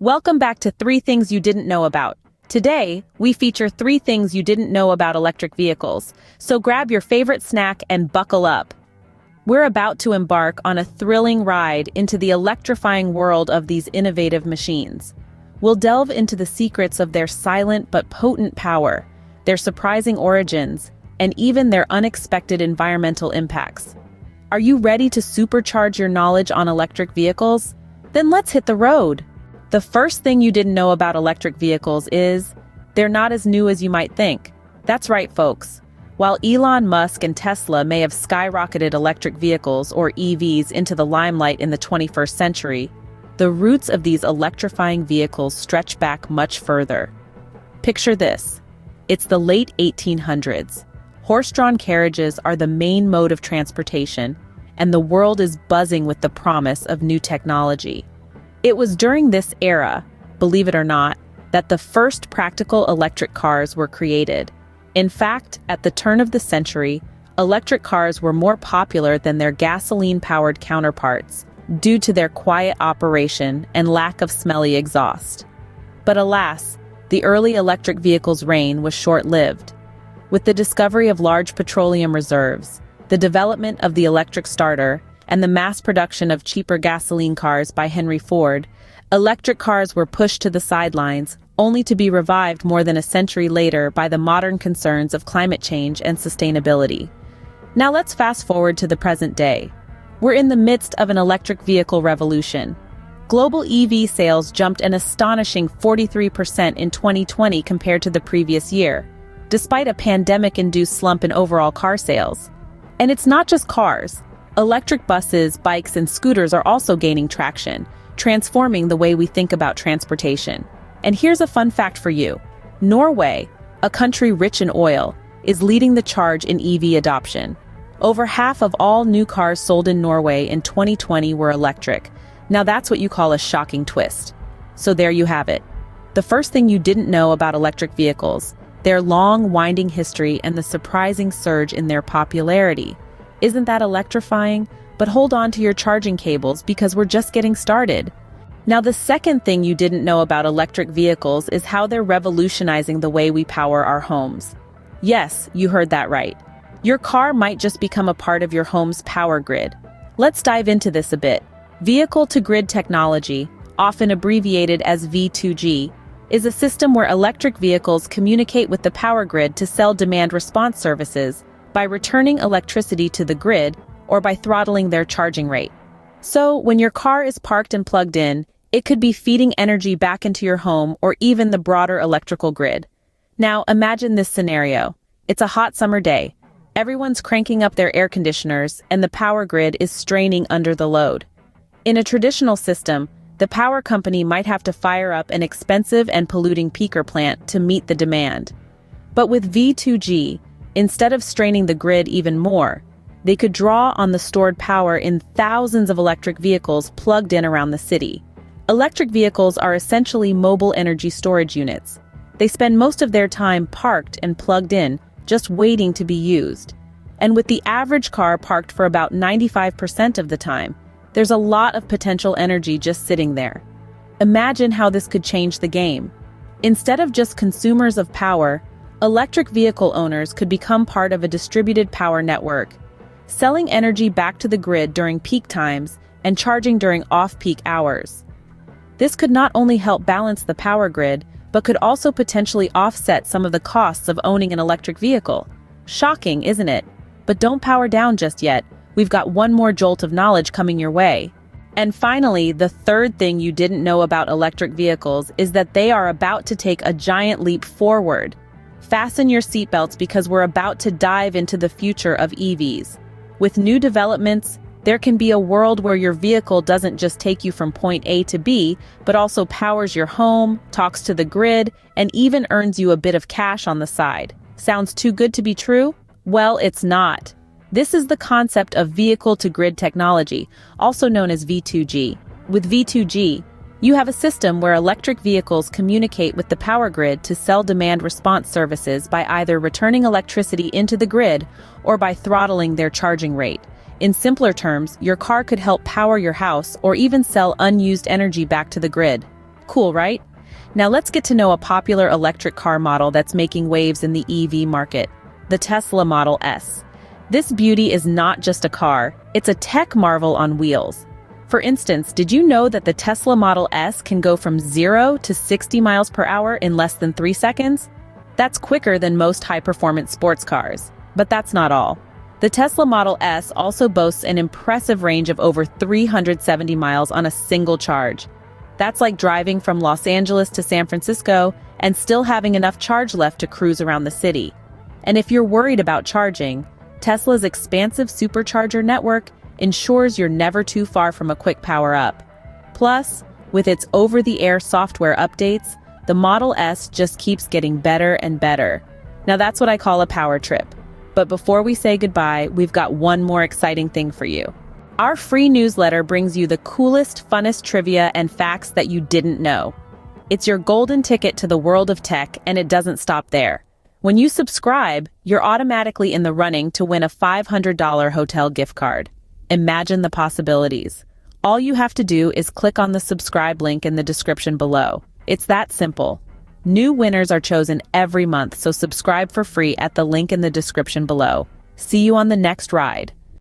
Welcome back to 3 Things You Didn't Know About. Today, we feature 3 things you didn't know about electric vehicles, so grab your favorite snack and buckle up. We're about to embark on a thrilling ride into the electrifying world of these innovative machines. We'll delve into the secrets of their silent but potent power, their surprising origins, and even their unexpected environmental impacts. Are you ready to supercharge your knowledge on electric vehicles? Then let's hit the road. The first thing you didn't know about electric vehicles is they're not as new as you might think. That's right, folks. While Elon Musk and Tesla may have skyrocketed electric vehicles, or EVs, into the limelight in the 21st century, the roots of these electrifying vehicles stretch back much further. Picture this. It's the late 1800s. Horse-drawn carriages are the main mode of transportation, and the world is buzzing with the promise of new technology. It was during this era, believe it or not, that the first practical electric cars were created. In fact, at the turn of the century, electric cars were more popular than their gasoline-powered counterparts due to their quiet operation and lack of smelly exhaust. But alas, the early electric vehicles' reign was short-lived. With the discovery of large petroleum reserves, the development of the electric starter, and the mass production of cheaper gasoline cars by Henry Ford, electric cars were pushed to the sidelines, only to be revived more than a century later by the modern concerns of climate change and sustainability. Now let's fast forward to the present day. We're in the midst of an electric vehicle revolution. Global EV sales jumped an astonishing 43% in 2020 compared to the previous year, despite a pandemic-induced slump in overall car sales. And it's not just cars. Electric buses, bikes, and scooters are also gaining traction, transforming the way we think about transportation. And here's a fun fact for you. Norway, a country rich in oil, is leading the charge in EV adoption. Over half of all new cars sold in Norway in 2020 were electric. Now that's what you call a shocking twist. So there you have it. The first thing you didn't know about electric vehicles, their long, winding history and the surprising surge in their popularity. Isn't that electrifying? But hold on to your charging cables because we're just getting started. Now, the second thing you didn't know about electric vehicles is how they're revolutionizing the way we power our homes. Yes, you heard that right. Your car might just become a part of your home's power grid. Let's dive into this a bit. Vehicle-to-grid technology, often abbreviated as V2G, is a system where electric vehicles communicate with the power grid to sell demand response services by returning electricity to the grid or by throttling their charging rate. So, when your car is parked and plugged in, it could be feeding energy back into your home or even the broader electrical grid. Now, imagine this scenario. It's a hot summer day. Everyone's cranking up their air conditioners, and the power grid is straining under the load. In a traditional system, the power company might have to fire up an expensive and polluting peaker plant to meet the demand. But with V2G, instead of straining the grid even more, they could draw on the stored power in thousands of electric vehicles plugged in around the city. Electric vehicles are essentially mobile energy storage units. They spend most of their time parked and plugged in, just waiting to be used. And with the average car parked for about 95% of the time, there's a lot of potential energy just sitting there. Imagine how this could change the game. Instead of just consumers of power, electric vehicle owners could become part of a distributed power network, selling energy back to the grid during peak times and charging during off-peak hours. This could not only help balance the power grid, but could also potentially offset some of the costs of owning an electric vehicle. Shocking, isn't it? But don't power down just yet. We've got one more jolt of knowledge coming your way. And finally, the third thing you didn't know about electric vehicles is that they are about to take a giant leap forward. Fasten your seatbelts because we're about to dive into the future of EVs. With new developments, there can be a world where your vehicle doesn't just take you from point A to B, but also powers your home, talks to the grid, and even earns you a bit of cash on the side. Sounds too good to be true? Well, it's not. This is the concept of vehicle-to-grid technology, also known as V2G. With V2G, you have a system where electric vehicles communicate with the power grid to sell demand response services by either returning electricity into the grid or by throttling their charging rate. In simpler terms, your car could help power your house or even sell unused energy back to the grid. Cool, right? Now let's get to know a popular electric car model that's making waves in the EV market, the Tesla Model S. This beauty is not just a car, it's a tech marvel on wheels. For instance, did you know that the Tesla Model S can go from 0 to 60 miles per hour in less than 3 seconds? That's quicker than most high-performance sports cars. But that's not all. The Tesla Model S also boasts an impressive range of over 370 miles on a single charge. That's like driving from Los Angeles to San Francisco and still having enough charge left to cruise around the city. And if you're worried about charging, Tesla's expansive supercharger network ensures you're never too far from a quick power-up. Plus, with its over-the-air software updates, the Model S just keeps getting better and better. Now that's what I call a power trip. But before we say goodbye, we've got one more exciting thing for you. Our free newsletter brings you the coolest, funnest trivia and facts that you didn't know. It's your golden ticket to the world of tech, and it doesn't stop there. When you subscribe, you're automatically in the running to win a $500 hotel gift card. Imagine the possibilities. All you have to do is click on the subscribe link in the description below. It's that simple. New winners are chosen every month, so subscribe for free at the link in the description below. See you on the next ride.